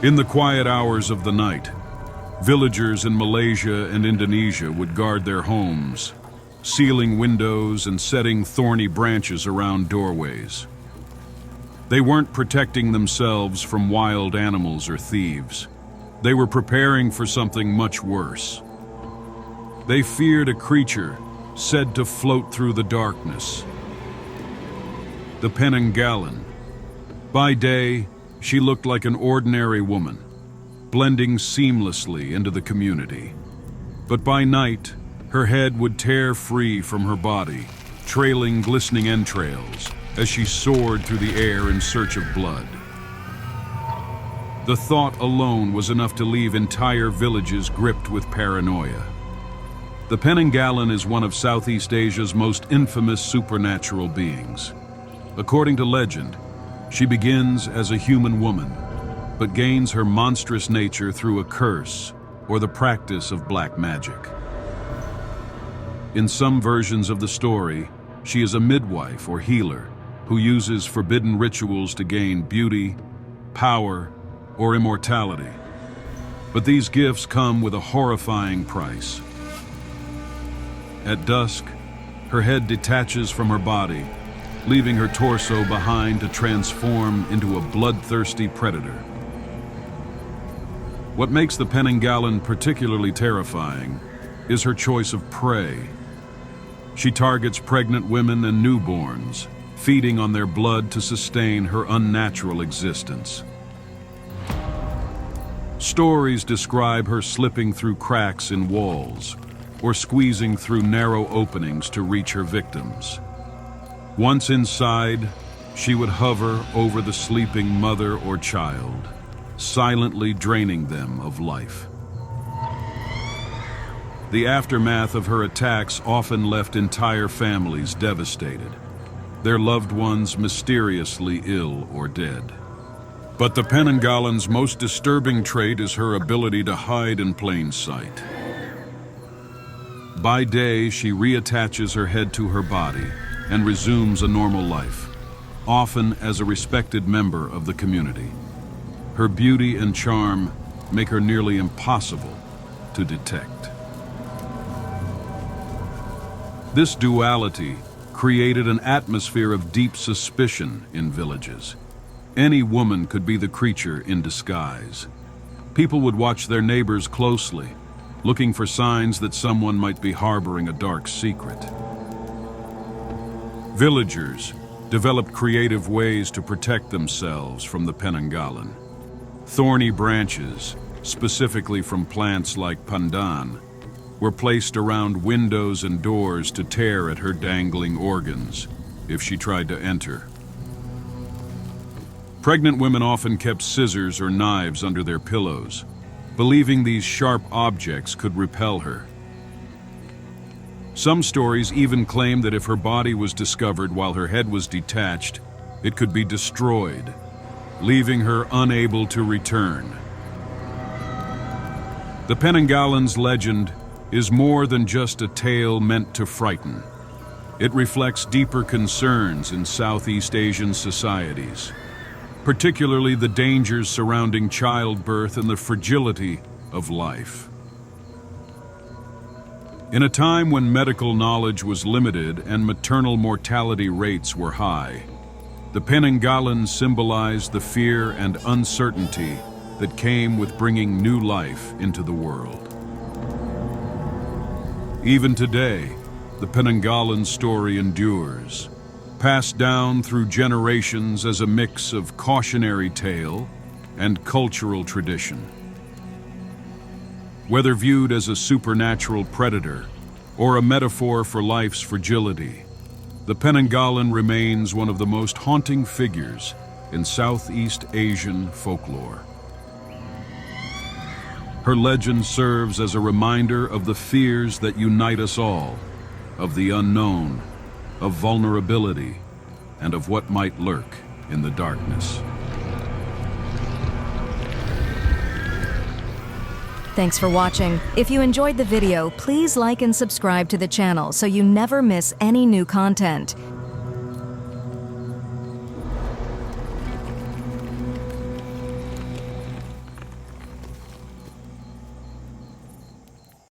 In the quiet hours of the night, villagers in Malaysia and Indonesia would guard their homes, sealing windows and setting thorny branches around doorways. They weren't protecting themselves from wild animals or thieves. They were preparing for something much worse. They feared a creature said to float through the darkness. The Penanggalan. By day, she looked like an ordinary woman, blending seamlessly into the community. But by night, her head would tear free from her body, trailing glistening entrails as she soared through the air in search of blood. The thought alone was enough to leave entire villages gripped with paranoia. The Penanggalan is one of Southeast Asia's most infamous supernatural beings. According to legend, she begins as a human woman, but gains her monstrous nature through a curse or the practice of black magic. In some versions of the story, she is a midwife or healer who uses forbidden rituals to gain beauty, power, or immortality. But these gifts come with a horrifying price. At dusk, her head detaches from her body, leaving her torso behind to transform into a bloodthirsty predator. What makes the Penanggalan particularly terrifying is her choice of prey. She targets pregnant women and newborns, feeding on their blood to sustain her unnatural existence. Stories describe her slipping through cracks in walls or squeezing through narrow openings to reach her victims. Once inside, she would hover over the sleeping mother or child, silently draining them of life. The aftermath of her attacks often left entire families devastated, their loved ones mysteriously ill or dead. But the Penanggalan's most disturbing trait is her ability to hide in plain sight. By day, she reattaches her head to her body and resumes a normal life, often as a respected member of the community. Her beauty and charm make her nearly impossible to detect. This duality created an atmosphere of deep suspicion in villages. Any woman could be the creature in disguise. People would watch their neighbors closely, looking for signs that someone might be harboring a dark secret. Villagers developed creative ways to protect themselves from the Penanggalan. Thorny branches, specifically from plants like pandan, were placed around windows and doors to tear at her dangling organs if she tried to enter. Pregnant women often kept scissors or knives under their pillows, believing these sharp objects could repel her. Some stories even claim that if her body was discovered while her head was detached, it could be destroyed, leaving her unable to return. The Penanggalan's legend is more than just a tale meant to frighten. It reflects deeper concerns in Southeast Asian societies, particularly the dangers surrounding childbirth and the fragility of life. In a time when medical knowledge was limited and maternal mortality rates were high, the Penanggalan symbolized the fear and uncertainty that came with bringing new life into the world. Even today, the Penanggalan story endures, passed down through generations as a mix of cautionary tale and cultural tradition. Whether viewed as a supernatural predator or a metaphor for life's fragility, the Penanggalan remains one of the most haunting figures in Southeast Asian folklore. Her legend serves as a reminder of the fears that unite us all, of the unknown, of vulnerability, and of what might lurk in the darkness. Thanks for watching. If you enjoyed the video, please like and subscribe to the channel so you never miss any new content.